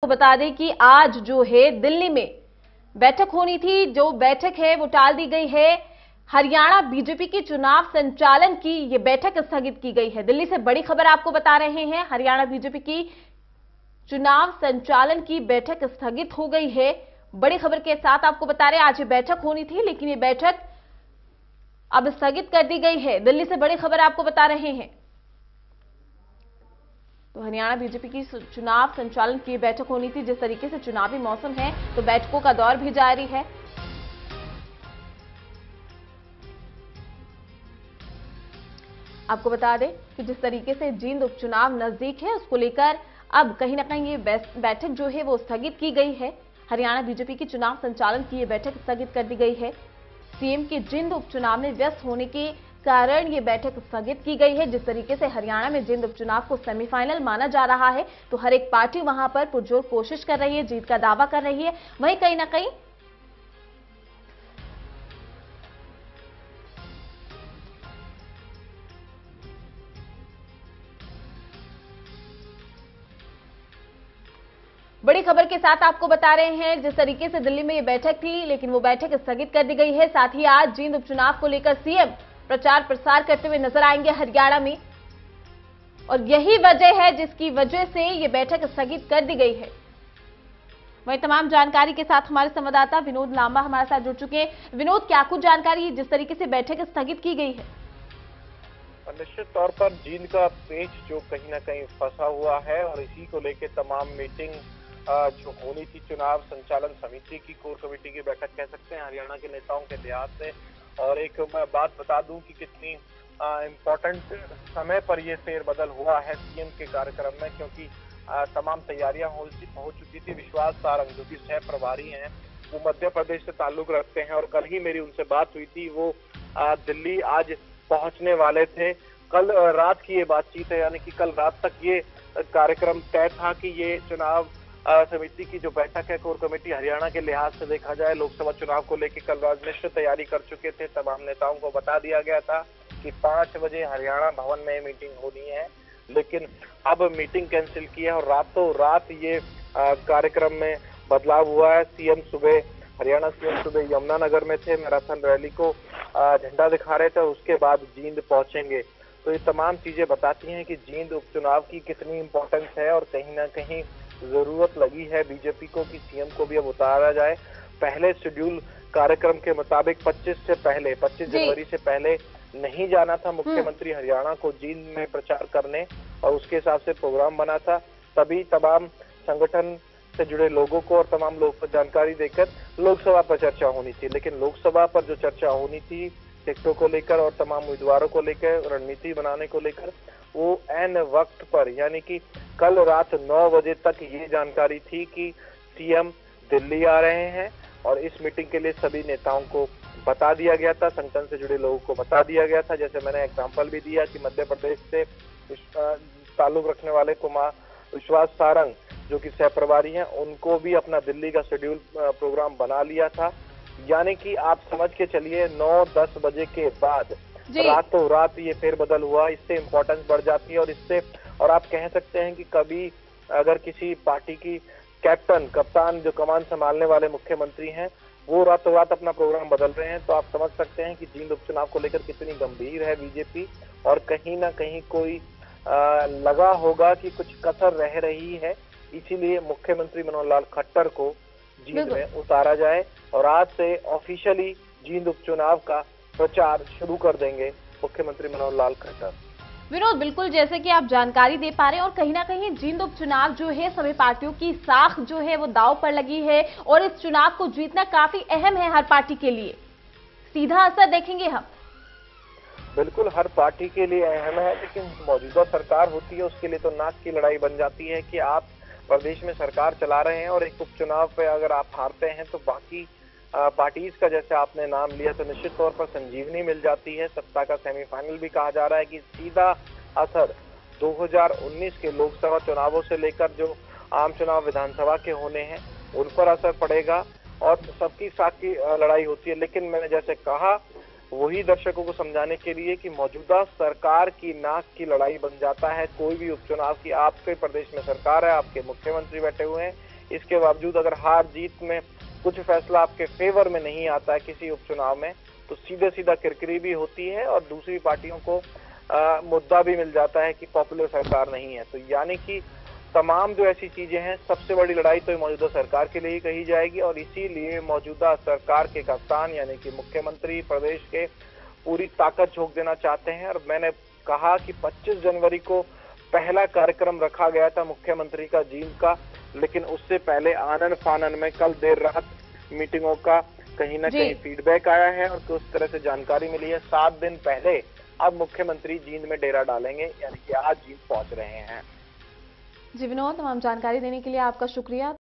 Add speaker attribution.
Speaker 1: तो बता दें कि आज जो है दिल्ली में बैठक होनी थी, जो बैठक है वो टाल दी गई है। हरियाणा बीजेपी की चुनाव संचालन की ये बैठक स्थगित की गई है। दिल्ली से बड़ी खबर आपको बता रहे हैं, हरियाणा बीजेपी की चुनाव संचालन की बैठक स्थगित हो गई है। बड़ी खबर के साथ आपको बता रहे हैं, आज ये बैठक होनी थी लेकिन ये बैठक अब स्थगित कर दी गई है। दिल्ली से बड़ी खबर आपको बता रहे हैं। तो हरियाणा बीजेपी की चुनाव संचालन की बैठक होनी थी। जिस तरीके से चुनावी मौसम है तो बैठकों का दौर भी जारी है। आपको बता दें कि जिस तरीके से जींद उपचुनाव नजदीक है उसको लेकर अब कहीं ना कहीं ये बैठक जो है वो स्थगित की गई है। हरियाणा बीजेपी की चुनाव संचालन की ये बैठक स्थगित कर दी गई है। सीएम के जींद उपचुनाव में व्यस्त होने के कारण ये बैठक स्थगित की गई है। जिस तरीके से हरियाणा में जींद उपचुनाव को सेमीफाइनल माना जा रहा है तो हर एक पार्टी वहां पर पुरजोर कोशिश कर रही है, जीत का दावा कर रही है। वहीं कहीं ना कहीं बड़ी खबर के साथ आपको बता रहे हैं, जिस तरीके से दिल्ली में ये बैठक थी लेकिन वो बैठक स्थगित कर दी गई है। साथ ही आज जींद उपचुनाव को लेकर सीएम प्रचार प्रसार करते हुए नजर आएंगे हरियाणा में, और यही वजह है जिसकी वजह से ये बैठक स्थगित कर दी गई है। वहीं तमाम जानकारी के साथ हमारे संवाददाता विनोद लांबा हमारे साथ जुड़ चुके हैं। विनोद, क्या कुछ जानकारी जिस तरीके से बैठक स्थगित की गई है?
Speaker 2: निश्चित तौर पर जींद का पेच जो कहीं ना कहीं फंसा हुआ है और इसी को लेकर तमाम मीटिंग जो होनी थी चुनाव संचालन समिति की कोर कमेटी की बैठक कह सकते हैं हरियाणा के नेताओं के लिहाज से। और एक मैं बात बता दूं कि कितनी इम्पोर्टेंट समय पर यह फेरबदल हुआ है सीएम के कार्यक्रम में, क्योंकि तमाम तैयारियां हो चुकी थी। विश्वास सारंग जो कि सह प्रभारी हैं, वो मध्य प्रदेश से ताल्लुक रखते हैं और कल ही मेरी उनसे बात हुई थी। वो दिल्ली आज पहुंचने वाले थे। कल रात की ये बातचीत है, यानी कि कल रात तक ये कार्यक्रम तय था कि ये चुनाव समिति की जो बैठक है कोर कमेटी हरियाणा के लिहाज से देखा जाए लोकसभा चुनाव को लेकर कल रात निश्चित तैयारी कर चुके थे। तमाम नेताओं को बता दिया गया था कि 5 बजे हरियाणा भवन में मीटिंग होनी है, लेकिन अब मीटिंग कैंसिल की है और रातों रात ये कार्यक्रम में बदलाव हुआ है। हरियाणा सीएम सुबह यमुनानगर में थे, मैराथन रैली को झंडा दिखा रहे थे, उसके बाद जींद पहुंचेंगे। तो ये तमाम चीजें बताती हैं कि जींद उपचुनाव की कितनी इंपॉर्टेंस है और कहीं ना कहीं जरूरत लगी है बीजेपी को कि सीएम को भी अब उतारा जाए। पहले शेड्यूल कार्यक्रम के मुताबिक 25 जनवरी से पहले नहीं जाना था मुख्यमंत्री हरियाणा को जींद में प्रचार करने, और उसके हिसाब से प्रोग्राम बना था। तभी तमाम संगठन से जुड़े लोगों को और तमाम लोगों को जानकारी देकर लोकसभा पर चर्चा होनी थी। लेकिन लोकसभा पर जो चर्चा होनी थी टिकटों को लेकर और तमाम उम्मीदवारों को लेकर, रणनीति बनाने को लेकर, वो एन वक्त पर यानी कि कल रात 9 बजे तक ये जानकारी थी कि सीएम दिल्ली आ रहे हैं और इस मीटिंग के लिए सभी नेताओं को बता दिया गया था, संगठन से जुड़े लोगों को बता दिया गया था। जैसे मैंने एग्जांपल भी दिया कि मध्य प्रदेश से ताल्लुक रखने वाले कुमार विश्वास सारंग जो कि सह प्रभारी हैं, उनको भी अपना दिल्ली का शेड्यूल प्रोग्राम बना लिया था। यानी कि आप समझ के चलिए 9-10 बजे के बाद रातों रात ये फेरबदल हुआ। इससे इम्पोर्टेंस बढ़ जाती है और आप कह सकते हैं कि कभी अगर किसी पार्टी की कप्तान जो कमान संभालने वाले मुख्यमंत्री हैं वो रातों रात अपना प्रोग्राम बदल रहे हैं, तो आप समझ सकते हैं कि जींद उपचुनाव को लेकर कितनी गंभीर है बीजेपी। और कहीं ना कहीं कोई लगा होगा कि कुछ कसर रह रही है, इसीलिए मुख्यमंत्री मनोहर लाल खट्टर को जींद में उतारा जाए और आज से ऑफिशियली जींद उपचुनाव का प्रचार शुरू कर देंगे मुख्यमंत्री मनोहर लाल खट्टर।
Speaker 1: विनोद, बिल्कुल जैसे कि आप जानकारी दे पा रहे हैं, और कहीं ना कहीं जींद उपचुनाव जो है सभी पार्टियों की साख जो है वो दांव पर लगी है और इस चुनाव को जीतना काफी अहम है हर पार्टी के लिए। सीधा असर देखेंगे हम?
Speaker 2: बिल्कुल हर पार्टी के लिए अहम है, लेकिन मौजूदा सरकार होती है उसके लिए तो नाक की लड़ाई बन जाती है कि आप प्रदेश में सरकार चला रहे हैं और एक उपचुनाव पे अगर आप हारते हैं तो बाकी पार्टीज का, जैसे आपने नाम लिया, तो निश्चित तौर पर संजीवनी मिल जाती है। सत्ता का सेमीफाइनल भी कहा जा रहा है कि सीधा असर 2019 के लोकसभा चुनावों से लेकर जो आम चुनाव विधानसभा के होने हैं उन पर असर पड़ेगा और सबकी साथ की लड़ाई होती है। लेकिन मैंने जैसे कहा वही दर्शकों को समझाने के लिए कि मौजूदा सरकार की नाक की लड़ाई बन जाता है कोई भी उपचुनाव की। आपके प्रदेश में सरकार है, आपके मुख्यमंत्री बैठे हुए हैं, इसके बावजूद अगर हार जीत में कुछ फैसला आपके फेवर में नहीं आता है किसी उपचुनाव में, तो सीधे सीधा किरकिरी भी होती है और दूसरी पार्टियों को मुद्दा भी मिल जाता है कि पॉपुलर सरकार नहीं है। तो यानी कि तमाम जो ऐसी चीजें हैं, सबसे बड़ी लड़ाई तो मौजूदा सरकार के लिए ही कही जाएगी और इसीलिए मौजूदा सरकार के कप्तान यानी कि मुख्यमंत्री प्रदेश के पूरी ताकत झोंक देना चाहते हैं। और मैंने कहा कि 25 जनवरी को पहला कार्यक्रम रखा गया था मुख्यमंत्री का जींद का, लेकिन उससे पहले आनन फानन में कल देर रात मीटिंगों का कहीं ना कहीं फीडबैक आया है और उस तरह से जानकारी मिली है। 7 दिन पहले अब मुख्यमंत्री जींद में डेरा डालेंगे, यानी कि आज जींद पहुंच रहे हैं।
Speaker 1: जी विनोद, तमाम जानकारी देने के लिए आपका शुक्रिया।